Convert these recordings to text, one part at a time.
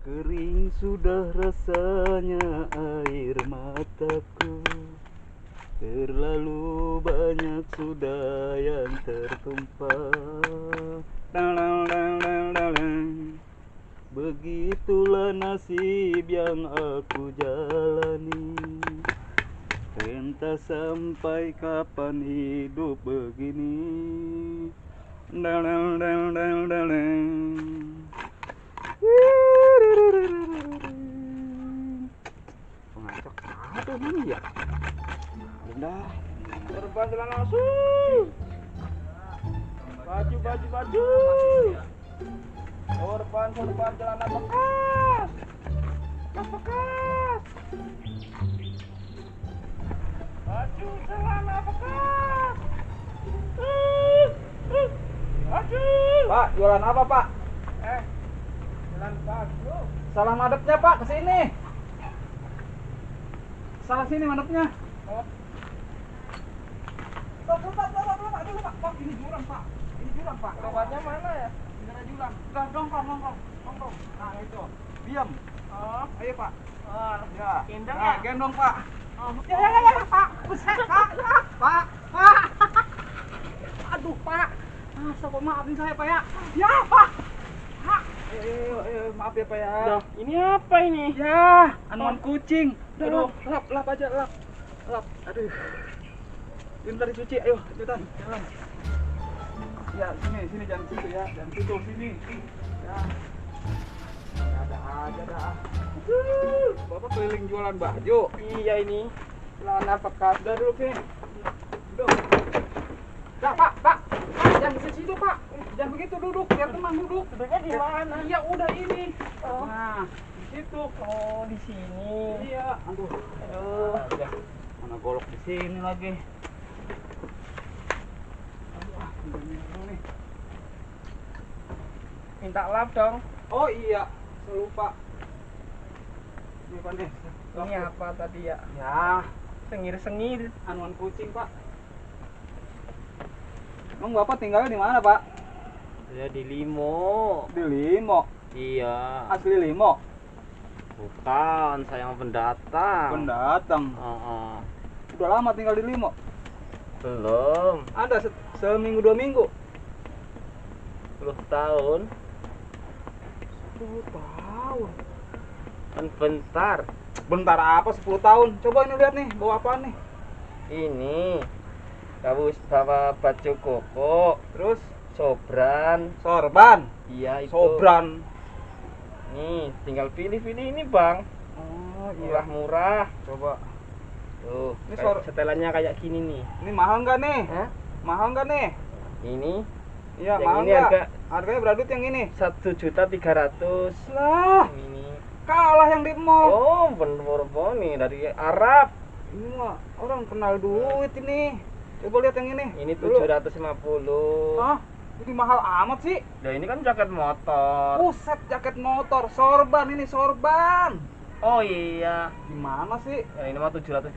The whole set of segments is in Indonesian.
Kering sudah rasanya air mataku, terlalu banyak sudah yang tertumpah. Begitulah nasib yang aku jalani. Entah sampai kapan hidup begini. Pengacak ada mana ya? Bunda, korban jalan langsung. Baju. Korban celana bekas. Baju celana bekas. Pak, jualan apa, Pak? Jalan baju. Salah madepnya, Pak, ke sini. Salah sini madepnya. Pak, ini jurang, Pak. Lewatnya mana ya? Negara jurang. Udah, nongkrong. Nah, itu. Diam. Oh, Ayo, Pak. Ya. Gendong Nah, ya? gendong, Pak. ya, Pak. Buset, Pak. Pak. Aduh, Pak. Masa kok maafin saya, Pak ya? Ya, Pak. Ayo, maaf ya, Pak ya. Loh, ini apa ini? Ya, anuan kucing. Aduh. Lap aja, lap. Aduh. Bentar dicuci, ayo, cepetan, jalan. Ya, sini jangan situ ya, jangan situ, sini. Ya. Ada aja dah. Bapak keliling jualan baju. Iya ini. Celana bekas. Udah duduk sini. Duduk. Nah, Pak. Jangan ke situ, Pak. Jangan begitu duduk, biar tenang duduk. Duduknya di mana? Iya, udah ini. Oh. Nah, di situ. Oh, di sini. Iya, aduh. Udah. Mana golok di sini lagi. Nih. Minta lap dong. Oh iya, saya lupa. Ini apa nih? Ini apa tadi ya? Ya, Sengir-sengir. anuan kucing, Pak. Emang Bapak tinggalnya di mana, Pak? Ya di Limo. Di Limo. Iya. Asli Limo. Bukan, saya yang pendatang. Pendatang. Heeh. Udah lama tinggal di Limo. Belum. Ada seminggu 2 minggu. 10 tahun. 10 tahun. Kan bentar. Bentar apa 10 tahun? Coba ini lihat nih, bawa apaan nih? Ini kamu bawa baju koko, Terus sobran. sorban. Iya itu. Sobran. Nih, tinggal pilih-pilih ini, Bang. Oh Murah-murah. Coba. Tuh, Ini setelannya kayak gini nih. Ini mahal nggak nih? Hah? Mahal nggak nih? Ini Iya, Yang mahal ini nggak? Harganya berapa duit yang ini? 1.300.000. Lah, Ini. kalah yang di mall. Oh, bener nih dari Arab. Ini mah orang kenal duit ini. Coba lihat yang ini. Ini Dulu. 750. Hah? Ini mahal amat sih. Nah, ini kan jaket motor. Buset, jaket motor, sorban ini sorban. Oh iya. Gimana sih? Ya, ini mah 750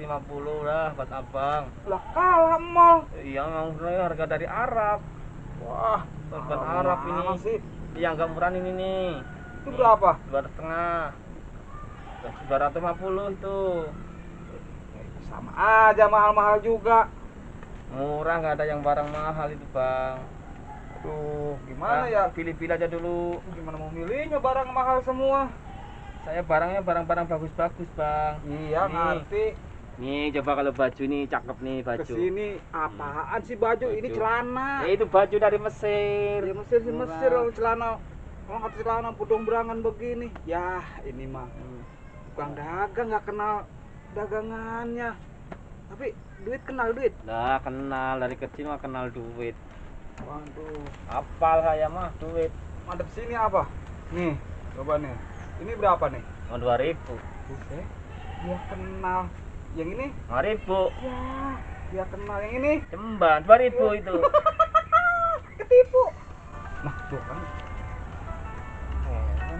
lah buat abang. Lah kalah mall. Iya, memang harga dari Arab. Wah, Sorban mahal Arab mana ini. sih? Yang agak murah ini nih. Itu berapa? 2,5. 250 itu. Sama aja mahal-mahal juga. Murah, nggak ada yang barang mahal itu, Bang. Aduh, gimana ya? Pilih-pilih aja dulu. Gimana mau milihnya barang mahal semua? Saya barangnya barang-barang bagus-bagus, Bang. Iya, Nih. ngerti. Nih, coba kalau baju nih cakep nih baju. Kesini apaan sih baju? Ini Baju. celana. Ya, itu baju dari Mesir. Dari Mesir sih Murah. Mesir orang celana. Orang kata celana budong berangan begini. Ya, ini mah tukang dagang nggak kenal dagangannya. Tapi duit kenal duit. Lah, kenal dari kecil mah kenal duit. Waduh. Apal saya mah duit. Madep sini apa? Nih, coba nih. Ini berapa nih? Mau 2.000. Buset. Dia kenal. Yang ini? 5.000. Ya, dia kenal yang ini. Cemban 2.000 itu. Ketipu. Nah, tuh kan. Heran.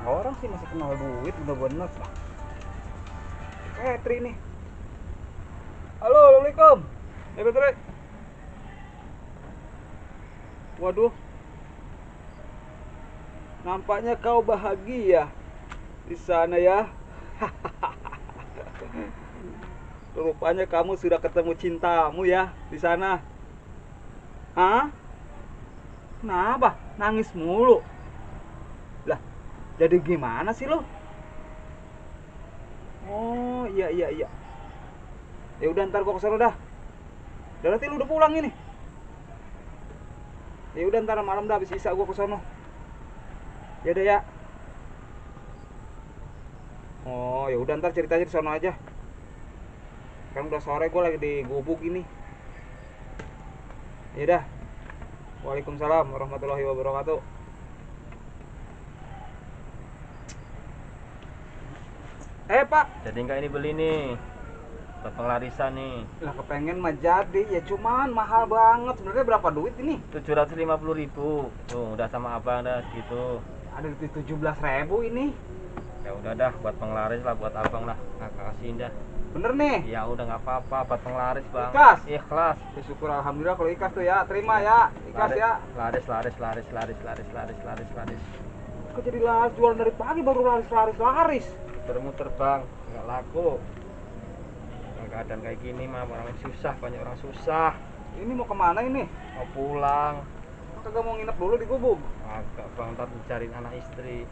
Orang sih masih kenal duit bener-bener. Petri nih. Halo, Assalamualaikum. Ya, Petri. Waduh. Nampaknya kau bahagia di sana ya. Rupanya kamu sudah ketemu cintamu ya di sana. Hah? Kenapa? Nangis mulu. Lah, jadi gimana sih lo? Oh, iya. Ya udah ntar gua kesana dah. Berarti lu udah pulang ini. Ya udah ntar malam dah habis isa gua kesana. Ya udah ya. Oh, ya udah ntar ceritanya di sana aja. Kan udah sore gua lagi di gubuk ini. Ya udah. Waalaikumsalam warahmatullahi wabarakatuh. Pak. Jadi enggak ini beli nih. Buat penglarisan nih. Lah kepengen mah jadi, ya cuman mahal banget. Sebenarnya berapa duit ini? 750.000. Tuh, udah sama abang dah segitu. Ada di 17.000 ini. Ya udah dah, buat penglaris lah, buat abang lah. Nggak kasihin dah. Bener nih? Ya udah nggak apa-apa, buat penglaris bang. Ikhlas? Ikhlas. Ya syukur alhamdulillah kalau ikhlas tuh ya. Terima ya. Ikhlas ya. Laris. Kok jadi laris jualan dari pagi baru laris. Muter-muter bang, nggak laku. Keadaan kayak gini mah orang susah, banyak orang susah. Ini mau kemana ini? Mau pulang. Kagak mau nginep dulu di gubuk? Agak bang, ntar dicariin anak istri.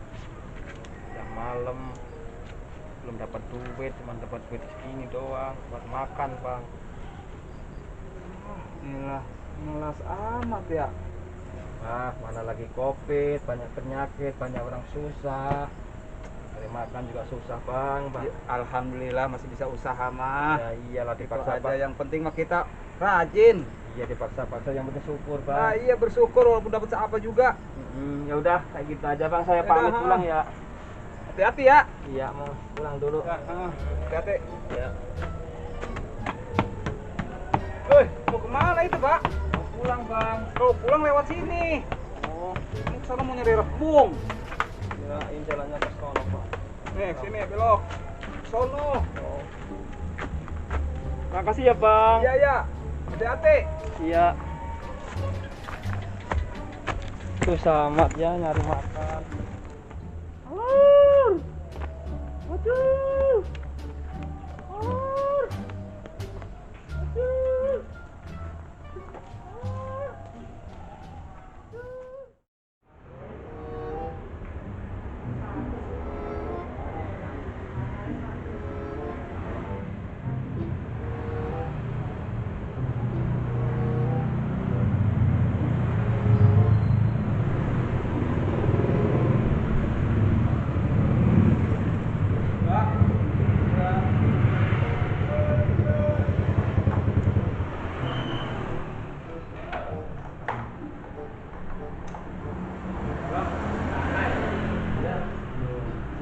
Udah malam, belum dapat duit, cuma dapat duit segini doang buat makan bang. Inilah ngelas amat ya. Mana lagi covid, banyak penyakit, banyak orang susah. Cari makan juga susah bang. Ya, alhamdulillah masih bisa usaha mah. Ya iyalah Itu dipaksa aja bang. yang penting mah kita rajin. Iya dipaksa-paksa, yang penting syukur bang. Nah, iya bersyukur walaupun dapat apa juga. Ya udah kayak gitu aja bang, saya Ya pamit udah, pulang ya. Hati-hati ya. Iya mau pulang dulu. Ya, hati-hati. Ya. Mau kemana itu pak? Mau pulang bang. Kalau pulang lewat sini. Oh, Ini kesana mau nyari rebung. kirain jalannya ke sono pak. Nih sini belok. Sono. Oh. Makasih ya bang. Iya. Hati-hati. Iya. Susah amat ya nyari makan.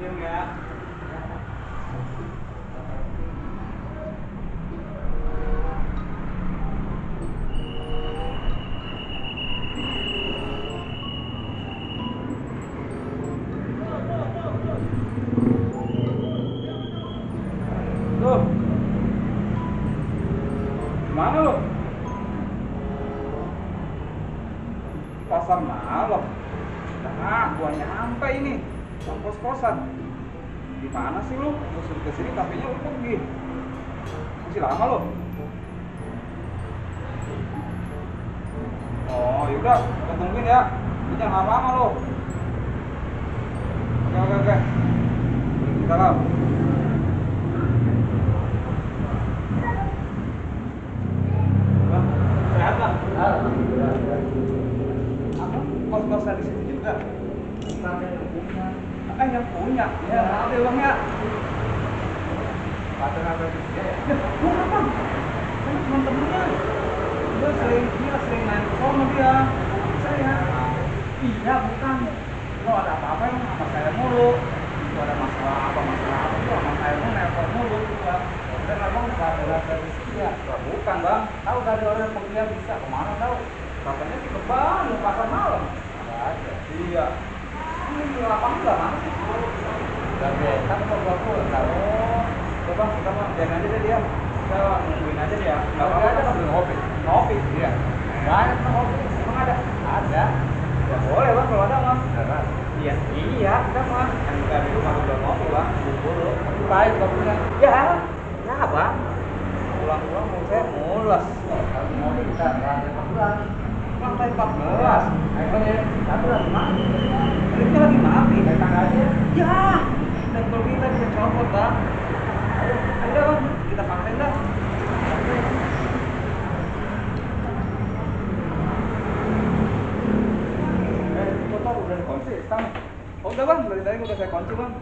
Cium ya. Tuh. Mana lo? Pasar malam. Nah, gua nyampe ini. Kos-kosan. Di mana sih lu? Lu suruh kesini tapi lu pergi. Masih lama lo? Oh, yaudah, kita tungguin ya. Ini jangan lama-lama lo. Oke. Salam. Bang, sehat bang? Apa? Kos-kosan di situ juga? Yang punya. Ya, ada bang ya. Ada di sini ya? Bukan bang. Saya cuma temennya. Dia sering main ke sono dia. Saya. Iya, bukan. Lo ada apa-apa yang sama saya mulu. Itu ada masalah apa itu sama saya mulu, nelpon mulu gitu bang. Dan abang nggak ada di sini ya? Bukan bang. Tahu dari orang yang pergi bisa kemana tahu? Katanya di Kebang, di pasar malam. Nggak ada. Iya. Ini di lapangan nggak mana sih? Udah betak kok gua pulang. Oh, coba kita mah jangan aja deh dia. Kita nungguin aja dia. Nggak apa-apa aja sambil ngopi. Ngopi? Iya. Nggak ada ngopi. Emang ada? Ada. Ya boleh bang kalau ada mas. Iya. ada mah. Yang bukan di rumah udah ngopi bang, buru-buru. Baik kopinya. Ya, ya bang. Pulang-pulang mau saya mules. Kalau mau kita tanggal 14. Bang tanggal 14. Ayo ya, 14 mana? Ini lagi mati. Kayak tanggalnya. Ya. Dan kalau kita bisa copot bang. Ayo bang, kita paksain dah. Motor udah dikunci, stang. Oh udah bang, dari tadi udah saya kunci bang.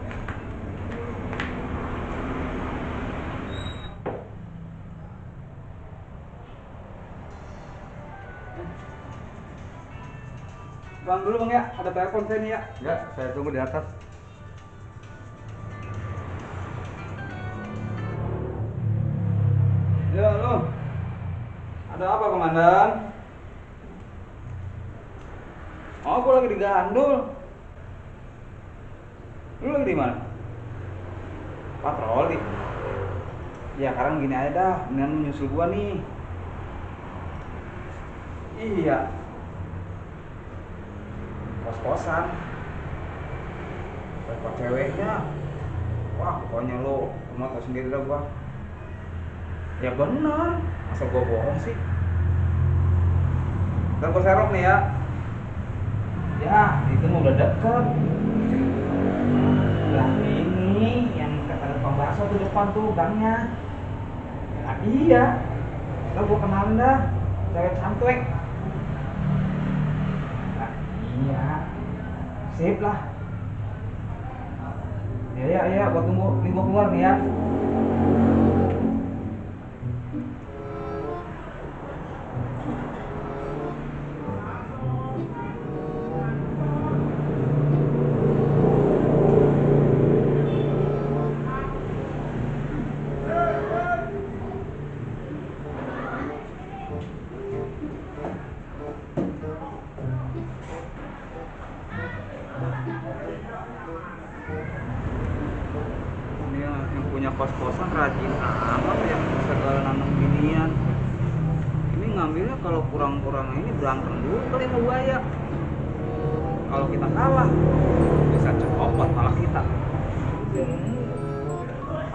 Bang dulu bang ya, ada telepon saya nih ya. Ya, saya tunggu di atas. Ya lo, ada apa komandan? Oh, aku lagi di Gandul. Lu lagi di mana? Patroli. Ya, sekarang gini aja dah, mendingan nyusul gua nih. Iya. Kos-kosan. Repot ceweknya. Wah, pokoknya lo rumah tau sendiri dah gua. Ya benar, masa gua bohong sih. Dan gua serok nih ya. Ya, itu mah udah deket. Lah ini yang kata tukang bakso tuh depan tuh gangnya. Nah, iya. Lah gua kenalin dah, cewek cantik. Nah, iya. Sip lah. Ya, gua tunggu, nih gua keluar nih ya. Ini yang punya kos-kosan rajin amat yang segala nanam ginian. Ini ngambilnya kalau kurang-kurang ini berantem dulu kali sama buaya. Kalau kita kalah bisa copot malah kita.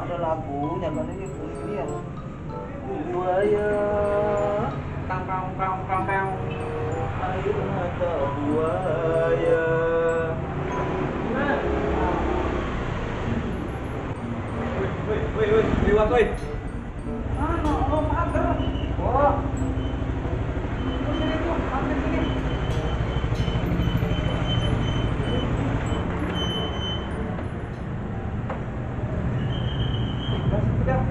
Ada lagunya kan ini ya. Buaya kang. Ayo mata buaya. Woi, liwat woi. Ano, lo mager. Oh. Sini tuh, mampir sini. Udah.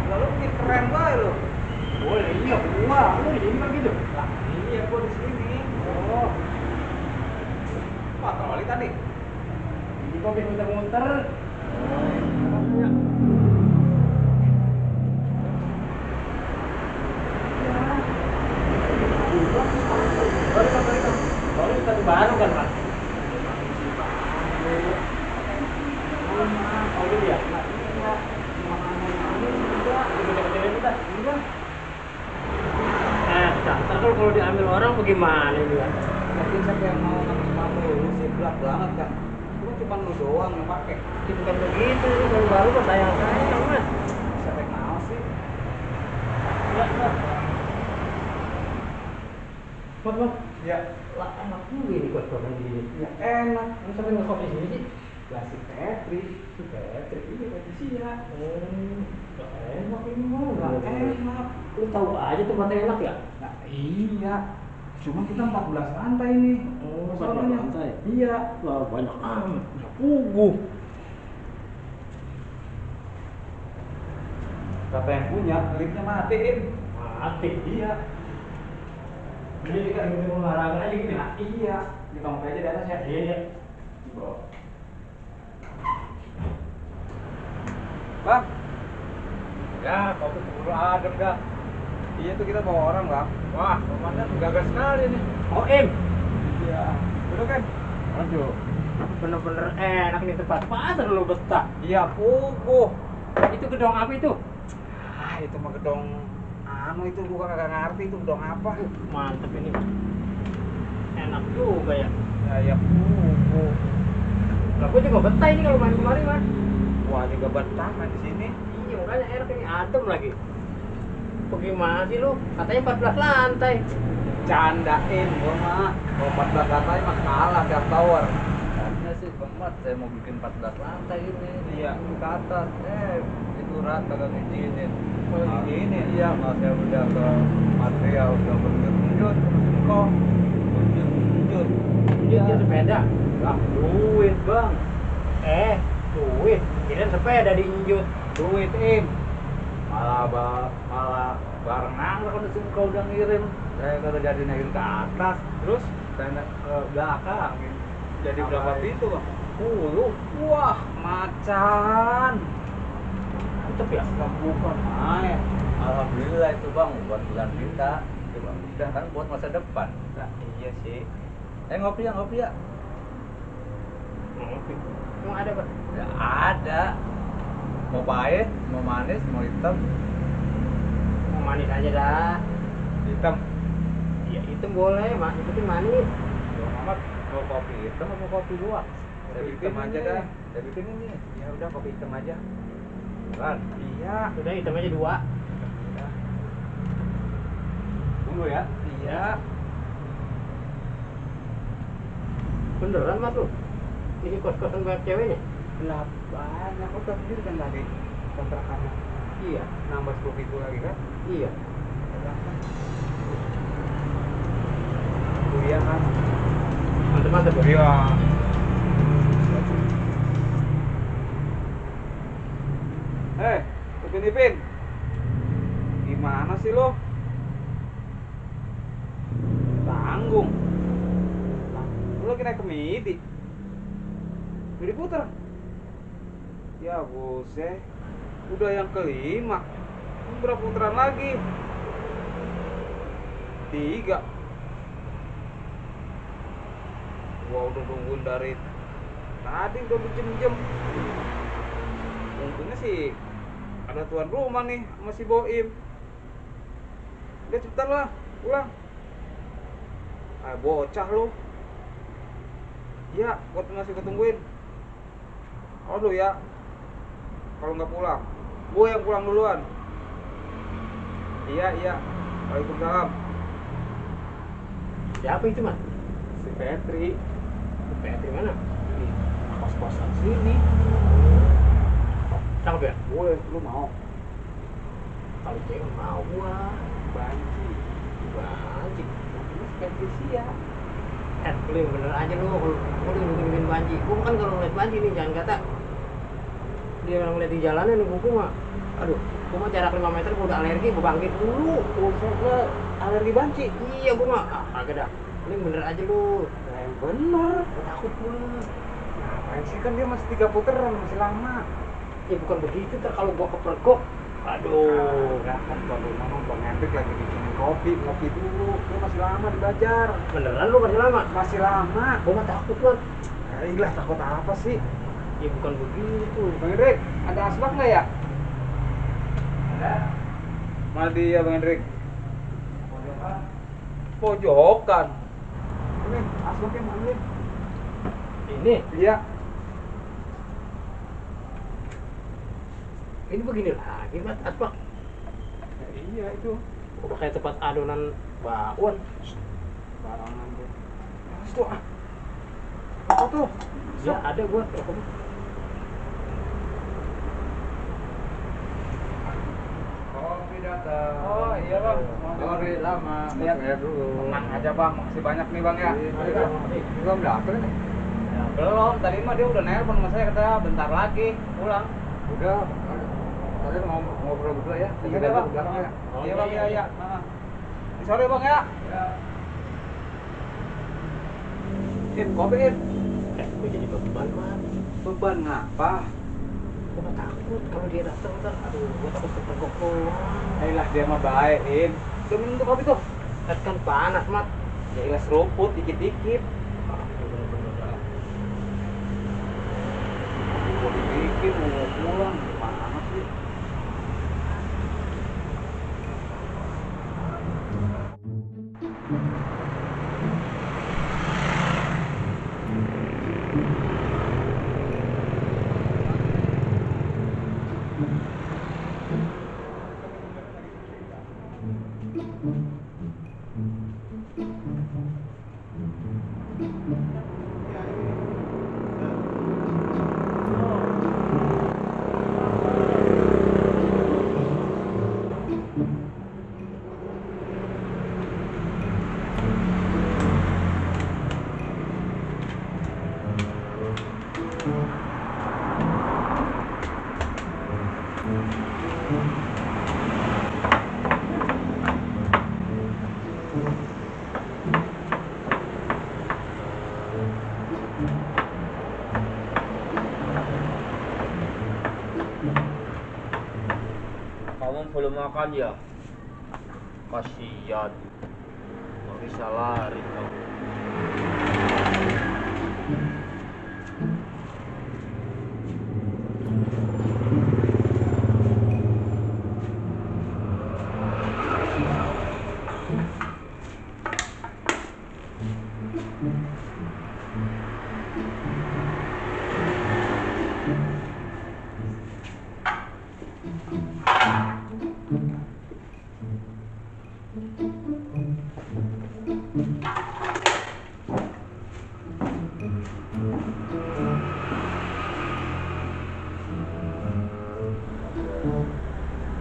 Lalu bikin keren banget lo. Oh, iya gua. Lu di sini kan gitu. Lah, iya gua di sini. Oh. Patroli tadi. Kok bisa muter-muter? Makanya. Baru kita baru kan, Pak? Oh iya. Kalau diambil orang bagaimana ini ya? Tapi siapa yang mau ngambil sepatu? Lu sih berat banget kan? Lu cuma lu doang yang pakai. Itu kan begitu, kalau baru mah sayang mas. Siapa yang mau sih? Ya. Mas. Ya. Lah enak juga ini kos-kosan gini. Ya enak. Kamu sampai ngekos di sini sih? Klasik Petri. Petri ini Petri ya. Enak ini mah. Nggak enak. Lu tahu aja tempatnya enak ya? Nah iya. Cuma kita 14 lantai nih. Oh, 14 masalahnya. lantai? Iya. Wah banyak amat. Puguh. Kata yang punya, liftnya matiin. Mati. Iya. Jadi kan ini olahraga aja gitu ya? Iya. Kita ngopi aja di atas ya. Iya. Bang. Ya, kopi keburu adem dah. Iya tuh kita bawa orang bang. Wah, komandan gagas sekali nih. Oh Im. Iya. Duduk kan? Aduh. Bener-bener enak nih tempat. Pasar lu betah. Iya puguh. Itu gedung apa itu? Ah itu mah gedong. Anu itu gua kagak ngerti itu gedong apa. Mantep ini. Enak enak juga ya. Ayam kuku. Lah gua juga betah ini kalau main kemari, Mas. Wah, juga betah main di sini. Iya, makanya enak ini adem lagi. Bagaimana sih lu? Katanya 14 lantai. Candain gua mah. Kalau 14 lantai mah kalah tiap tower. Tadinya sih kemat saya mau bikin 14 lantai ini. Iya. Ke atas. Itu rat kagak ngizinin. Oh, ngizinin? Iya, mas saya udah ke material, udah berjut-jut, kok berjut-jut. Dia sepeda. Lah, duit, Bang. Duit. Kirain sepeda diinjut. Duit, Im. Malah barengan lah kalau kau udah ngirim. Saya kagak jadi naikin ke atas. Terus Saya naik ke belakang. jadi berapa pintu, Bang? 10. Wah, macan. Mantep ya. Bukan main. Alhamdulillah itu bang, buat bulan kita. Itu bang, udah kan buat masa depan. Nah, iya sih. Ngopi ya. Ngopi. Emang ada, Pak? Ya ada. Mau pahit, mau manis, mau hitam. Mau manis aja dah. Hitam. Iya, itu boleh, Mak. Itu tuh manis. Bang Mamat, mau kopi hitam atau kopi luwak? Kopi hitam aja ini. dah. Saya bikin ini. Ya udah, kopi hitam aja. Kan? Iya. Udah hitam aja 2. Tunggu ya. Iya. Beneran, Mas lu? Ini kos-kosan banyak ceweknya? Lah, banyak. Kau tahu sendiri kan tadi kontrakannya. Iya. Nambah 10 pintu lagi kan? Iya. Iya kan? Mantep-mantep ya? Iya. Ipin. Gimana sih lo? Tanggung. Lo lagi naik ke Midi. Midi puter. Ya buset. Udah yang kelima. Ini berapa putaran lagi? 3. Gua udah nungguin dari tadi udah berjam-jam. Untungnya sih ada tuan rumah nih sama si Boim. Udah cepetan lah, pulang. Bocah lu. Iya, gua masih ketungguin. Aduh ya. Kalau nggak pulang, gua yang pulang duluan. Iya. Waalaikumsalam. Siapa itu, Mas? Si Petri. Petri mana? Di kos-kosan sini. Cakep ya? Boleh, lu mau? Kalau cewek mau gua. Banci. Banci. Ini si Petri sih ya. Lu yang bener aja lu kalau nungguin banci. Gua kan kalau ngeliat banci nih jangan kata dia orang ngeliat di jalanan nunggu gua mah. Aduh, gua mah jarak 5 meter gua udah alergi, gua bangkit dulu. Buset lo, alergi banci. Iya gua mah agak dah. Lu yang bener aja lu. Nah, yang bener. Gua takut gua. Ngapain sih, kan dia masih 3 putaran, masih lama. Ya bukan begitu, ntar kalau gua kepergok. Aduh. Nah, kan tuan rumah mah Bang Hendrik lagi bikinin kopi, ngopi dulu. Dia masih lama di Bajar. Beneran lu masih lama? Masih lama. Gua mah takut, Man. Ilah, takut apa sih? Ya bukan begitu. Bang Hendrik, ada asbak nggak ya? Ada. Mana dia Bang Hendrik? Pojokan. Ini asbaknya mana? Ini, Iya. ini begini lagi, Mas. Asbak. Ya, iya itu. Udah kayak tempat adonan bakwan. Barangan tuh. Mas tuh ah. Apa tuh? Ya ada gua. Kopi datang. Oh iya Bang. Sorry lama. Lihat Saya dulu. Tenang aja Bang, makasih banyak nih Bang ya. Belum datang nih. Ya, belum, tadi mah dia udah nelpon sama saya, katanya bentar lagi pulang. Udah. Kalian ngobrol berdua ya. Iya deh Bang. Belakang ya. Iya Bang, iya. Sorry Bang ya. Kopi Im. Gua jadi beban, Man. Beban ngapa? Gua mah takut kalau dia datang ntar. Aduh, gua takut kepergok doang. Ilah dia mah baik Im. Udah minum tuh kopi tuh. Kan panas, Mat. Ya ilah seruput dikit-dikit. Bener-bener dah. Mau dibikin, mau pulang, gimana sih? Kamu belum makan ya? Kasihan. Nggak bisa lari kamu.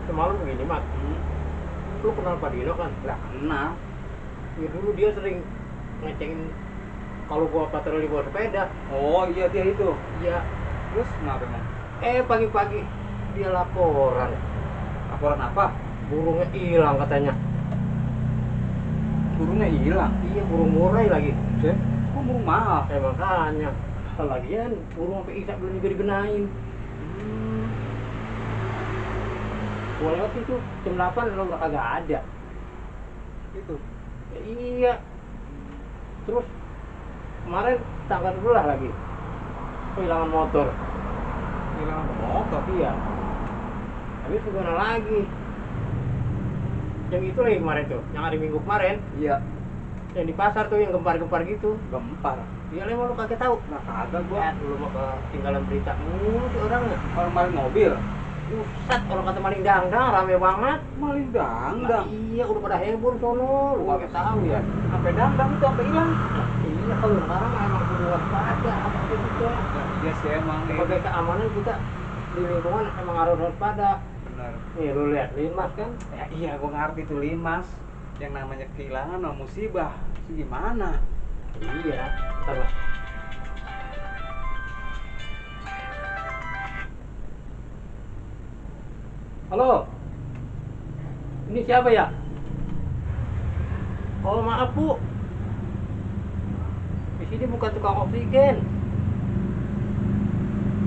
Semalam begini, Mat. Lu kenal Pak Dino kan? Lah kenal. Ya dulu dia sering ngecengin kalau gua patroli bawa sepeda. Oh iya dia itu. Iya. Terus kenapa emang? Pagi-pagi dia laporan. Laporan apa? Burungnya hilang katanya. Burungnya hilang. Iya, burung murai lagi. Cek, kok burung mahal? Makanya. Lagian burung sampai isak belum juga dibenahin. Gua lewat itu jam 8 lo nggak kagak ada. Itu. Ya, iya. Terus kemarin tanggal belah lagi kehilangan motor. Hilang motor. Iya. Habis kemana lagi? Yang itu lagi kemarin tuh, yang hari Minggu kemarin, Iya. yang di pasar tuh yang gempar-gempar gitu. Gempar. Iya, emang lu kagak tahu? Nah kagak gua. Ya, dulu mah ketinggalan berita mulu tuh orangnya. Orang maling mobil. Pusat, orang kata maling dangdang, rame banget. Maling dangdang. Iya, udah pada heboh sono, lu kagak tahu ya. Sampai dangdang itu sampai hilang. Iya, kalau sekarang emang perlu waspada, apa juga. Iya sih emang. Sebagai keamanan kita di lingkungan emang harus waspada. Benar. Nih, lu lihat limas kan? Ya iya gua ngerti tuh Limas. Yang namanya kehilangan atau musibah. Itu gimana? Iya, ntar Mas. Halo, ini siapa ya? Oh maaf Bu, di sini bukan tukang oksigen.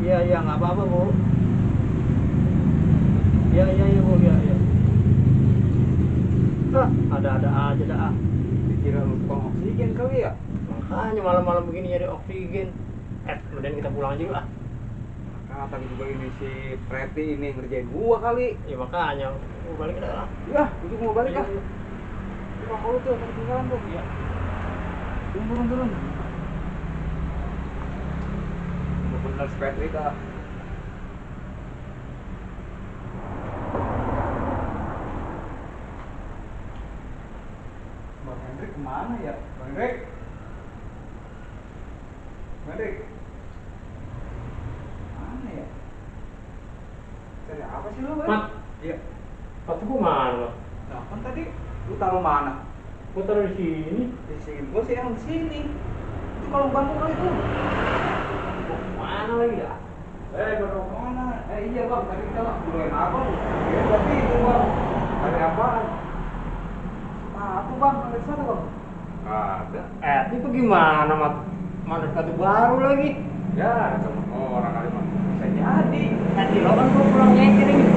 Iya nggak apa-apa Bu. Iya Bu, iya. Ada aja dah. Dikira lu tukang oksigen kali ya? Makanya malam-malam begini nyari oksigen. Kemudian kita pulang aja lah. Nah, tadi juga ini si Preti ini ngerjain gua kali. Ya makanya, balik dah lah. Ya, itu gua balik ah. Iya. Rokok lu tuh, ketinggalan tuh. Iya. Turun. Bener si Preti dah. Bang Hendrik kemana ya? Bang Hendrik? Bang Hendrik? Mana ya? Cari apa sih lu, Bang? Mat. Iya. Pas gua mana? Nah, kan tadi lu taruh mana? Gua taruh di sini. Di sini. Gua sih yang di sini. Itu kalau bangku kali itu. Mana lagi ya? Baru mana? Iya bang, tadi kita beliin apa? Ya tapi itu bang. Ada apaan? Sepatu bang, ada di sana bang. Ada. Itu gimana, Mat? Mana sepatu baru lagi? Ya, sama orang kali mah. Bisa jadi. Nanti lo kan gua pulang nyengir ini.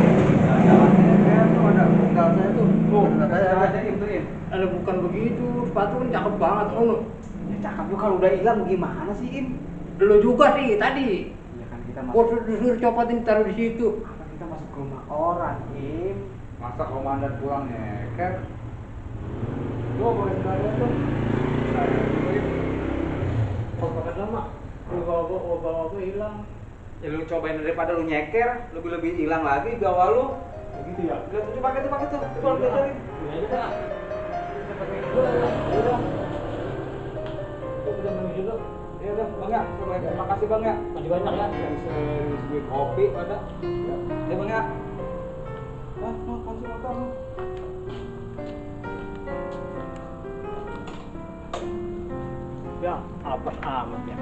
Jalan saya tuh ada tinggal saya tuh. Oh, saya aja ituin. Ada bukan begitu, sepatu kan cakep banget, oh. Ya cakep juga kalau udah hilang gimana sih Im? Lo juga sih tadi. Ya kan kita Gua masuk. suruh copotin taruh di situ. Kan kita masuk ke rumah orang Im. Masa komandan pulang nyeker? Gua boleh sekalian tuh. Saya dulu Im. Kok pakai lama? Bawa hilang. Ya lu cobain daripada lu nyeker, lebih hilang lagi bawa lu. Begitu ya? Lihat tuh pakai tuh. Coba lu jajalin. Ini aja dah. Udah. Udah menuju dulu. Ya udah, Bang ya. Terima kasih Bang ya. Masih banyak ya. Segi kopi ada. Ya Bang ya. Nah, kunci motor. Ya, apa amat ya.